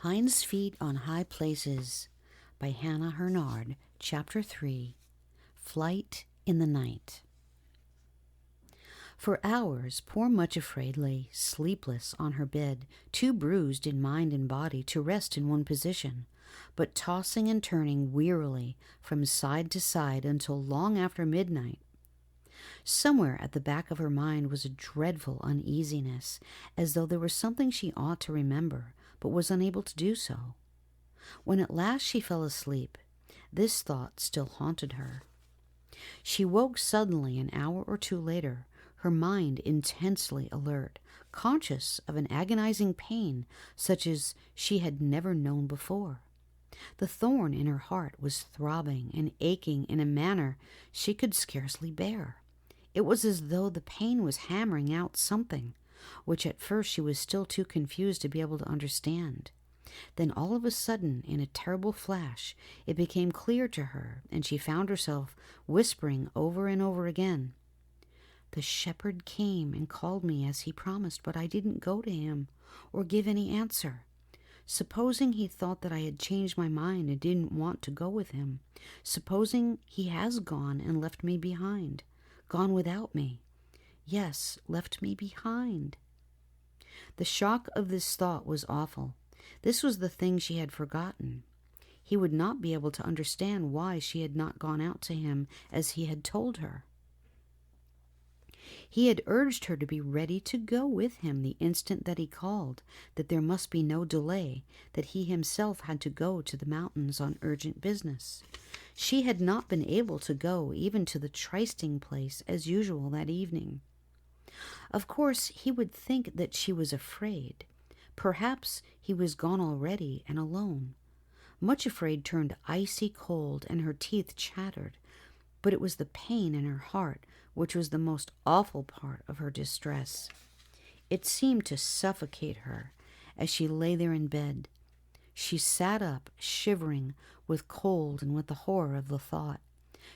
Hinds Feet on High Places by Hannah Hurnard, Chapter 3, Flight in the Night. For hours, poor Much Afraid lay sleepless on her bed, too bruised in mind and body to rest in one position, but tossing and turning wearily from side to side until long after midnight. Somewhere at the back of her mind was a dreadful uneasiness, as though there was something she ought to remember, but was unable to do so. When at last she fell asleep, this thought still haunted her. She woke suddenly an hour or two later, her mind intensely alert, conscious of an agonizing pain such as she had never known before. The thorn in her heart was throbbing and aching in a manner she could scarcely bear. It was as though the pain was hammering out something, which at first she was still too confused to be able to understand. Then all of a sudden, in a terrible flash, it became clear to her, and she found herself whispering over and over again, "The shepherd came and called me as he promised, but I didn't go to him or give any answer. Supposing he thought that I had changed my mind and didn't want to go with him. Supposing he has gone and left me behind. Gone without me. Yes, left me behind." The shock of this thought was awful. This was the thing she had forgotten. He would not be able to understand why she had not gone out to him as he had told her. He had urged her to be ready to go with him the instant that he called, that there must be no delay, that he himself had to go to the mountains on urgent business. She had not been able to go even to the trysting place as usual that evening. Of course, he would think that she was afraid. Perhaps he was gone already and alone. Much Afraid turned icy cold and her teeth chattered, but it was the pain in her heart which was the most awful part of her distress. It seemed to suffocate her as she lay there in bed. She sat up, shivering with cold and with the horror of the thought.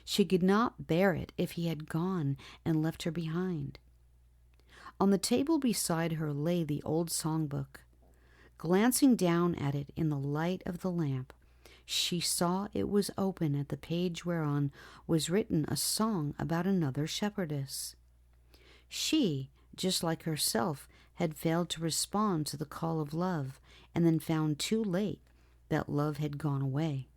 She could not bear it if he had gone and left her behind. On the table beside her lay the old songbook. Glancing down at it in the light of the lamp, she saw it was open at the page whereon was written a song about another shepherdess. She, just like herself, had failed to respond to the call of love, and then found too late that love had gone away.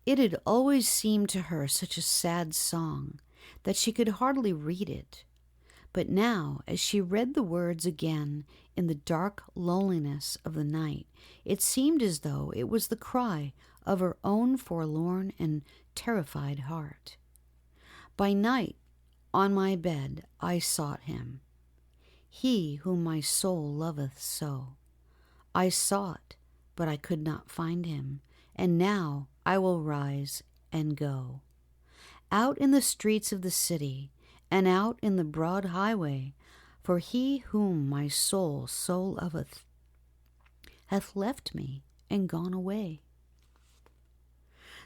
It had always seemed to her such a sad song that she could hardly read it. But now, as she read the words again in the dark loneliness of the night, it seemed as though it was the cry of her own forlorn and terrified heart. "By night, on my bed, I sought him, he whom my soul loveth so. I sought, but I could not find him, and now I will rise and go. Out in the streets of the city, and out in the broad highway, for he whom my soul so loveth hath left me and gone away."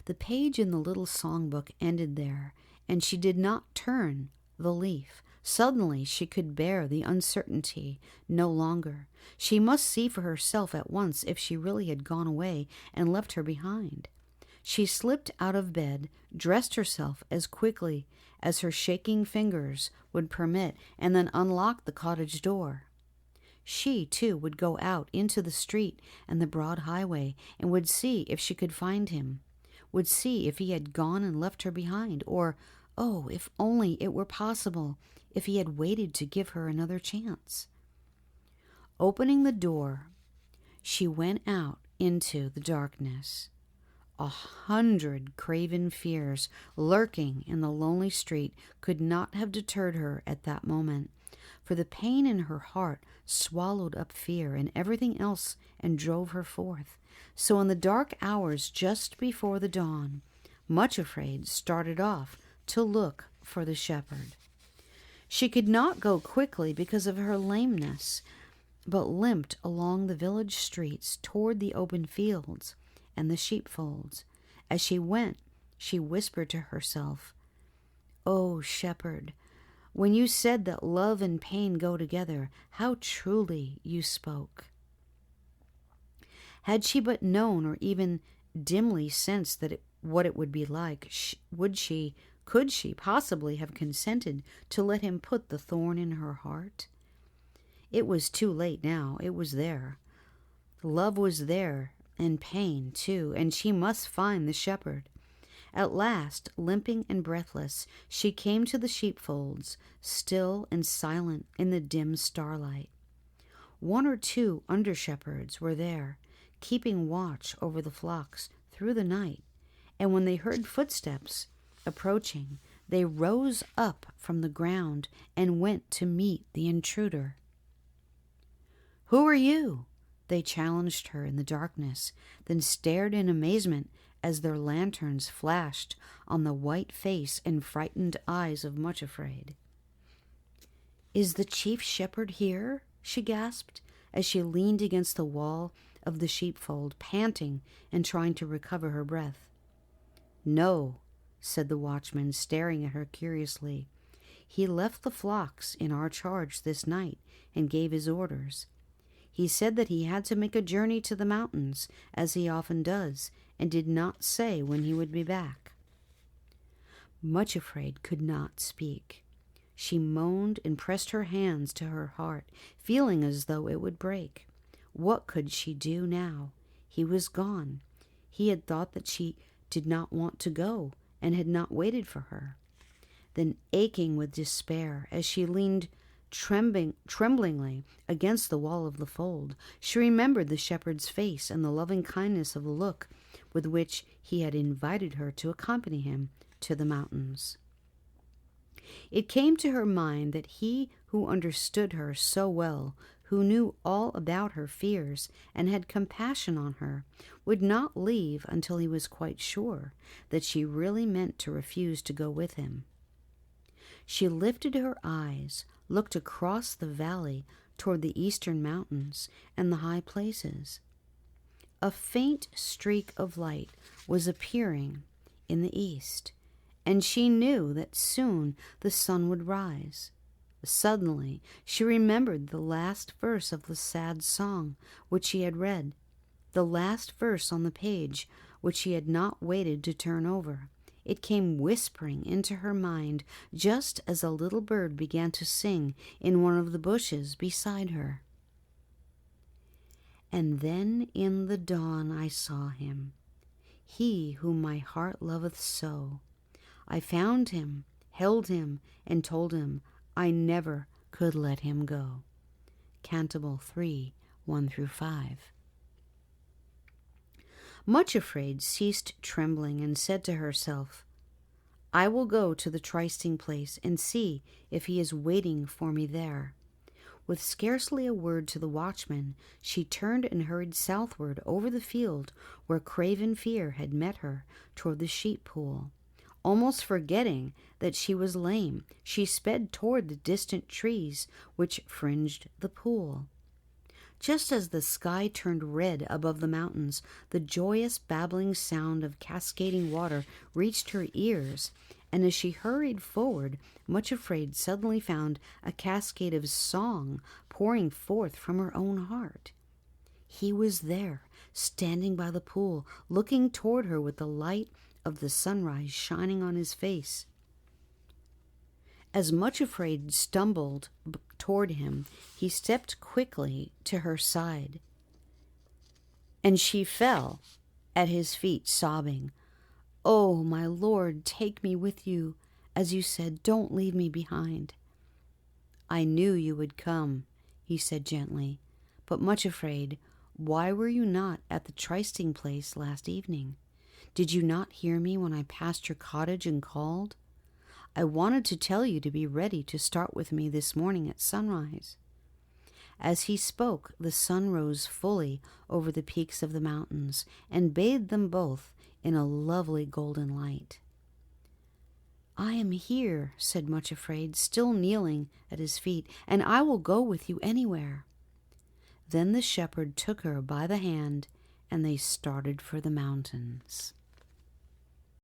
The page in the little songbook ended there, and she did not turn the leaf. Suddenly she could bear the uncertainty no longer. She must see for herself at once if she really had gone away and left her behind. She slipped out of bed, dressed herself as quickly as her shaking fingers would permit, and then unlocked the cottage door. She, too, would go out into the street and the broad highway, and would see if she could find him, would see if he had gone and left her behind, or, oh, if only it were possible, if he had waited to give her another chance. Opening the door, she went out into the darkness. 100 craven fears lurking in the lonely street could not have deterred her at that moment, for the pain in her heart swallowed up fear and everything else and drove her forth. So in the dark hours just before the dawn, Much Afraid started off to look for the shepherd. She could not go quickly because of her lameness, but limped along the village streets toward the open fields and the sheepfolds. As she went, she whispered to herself, "O shepherd, when you said that love and pain go together, how truly you spoke." Had she but known, or even dimly sensed what it would be like, could she possibly have consented to let him put the thorn in her heart? It was too late now. It was there. Love was there, and pain, too, and she must find the shepherd. At last, limping and breathless, she came to the sheepfolds, still and silent in the dim starlight. 1 or 2 under-shepherds were there, keeping watch over the flocks through the night, and when they heard footsteps approaching, they rose up from the ground and went to meet the intruder. "Who are you?" They challenged her in the darkness, then stared in amazement as their lanterns flashed on the white face and frightened eyes of Much Afraid. "Is the chief shepherd here?" she gasped, as she leaned against the wall of the sheepfold, panting and trying to recover her breath. "No," said the watchman, staring at her curiously. "He left the flocks in our charge this night and gave his orders. He said that he had to make a journey to the mountains, as he often does, and did not say when he would be back." Much Afraid could not speak. She moaned and pressed her hands to her heart, feeling as though it would break. What could she do now? He was gone. He had thought that she did not want to go, and had not waited for her. Then, aching with despair, as she leaned tremblingly against the wall of the fold, she remembered the shepherd's face and the loving kindness of the look with which he had invited her to accompany him to the mountains. It came to her mind that he who understood her so well, who knew all about her fears and had compassion on her, would not leave until he was quite sure that she really meant to refuse to go with him. She lifted her eyes, looked across the valley toward the eastern mountains and the high places. A faint streak of light was appearing in the east, and she knew that soon the sun would rise. Suddenly she remembered the last verse of the sad song which she had read, the last verse on the page which she had not waited to turn over. It came whispering into her mind just as a little bird began to sing in one of the bushes beside her. "And then in the dawn I saw him, he whom my heart loveth so. I found him, held him, and told him I never could let him go." Cantabile 3, 1-5. Much Afraid ceased trembling and said to herself, "I will go to the trysting place and see if he is waiting for me there." With scarcely a word to the watchman, she turned and hurried southward over the field where Craven Fear had met her toward the sheep pool. Almost forgetting that she was lame, she sped toward the distant trees which fringed the pool. Just as the sky turned red above the mountains, the joyous babbling sound of cascading water reached her ears, and as she hurried forward, Much Afraid suddenly found a cascade of song pouring forth from her own heart. He was there, standing by the pool, looking toward her with the light of the sunrise shining on his face. As Much Afraid stumbled toward him, he stepped quickly to her side, and she fell at his feet, sobbing, "Oh, my Lord, take me with you. As you said, don't leave me behind." "I knew you would come," he said gently. "But Much Afraid, why were you not at the trysting place last evening? Did you not hear me when I passed your cottage and called? I wanted to tell you to be ready to start with me this morning at sunrise." As he spoke, the sun rose fully over the peaks of the mountains and bathed them both in a lovely golden light. "I am here," said Much Afraid, still kneeling at his feet, "and I will go with you anywhere." Then the shepherd took her by the hand, and they started for the mountains.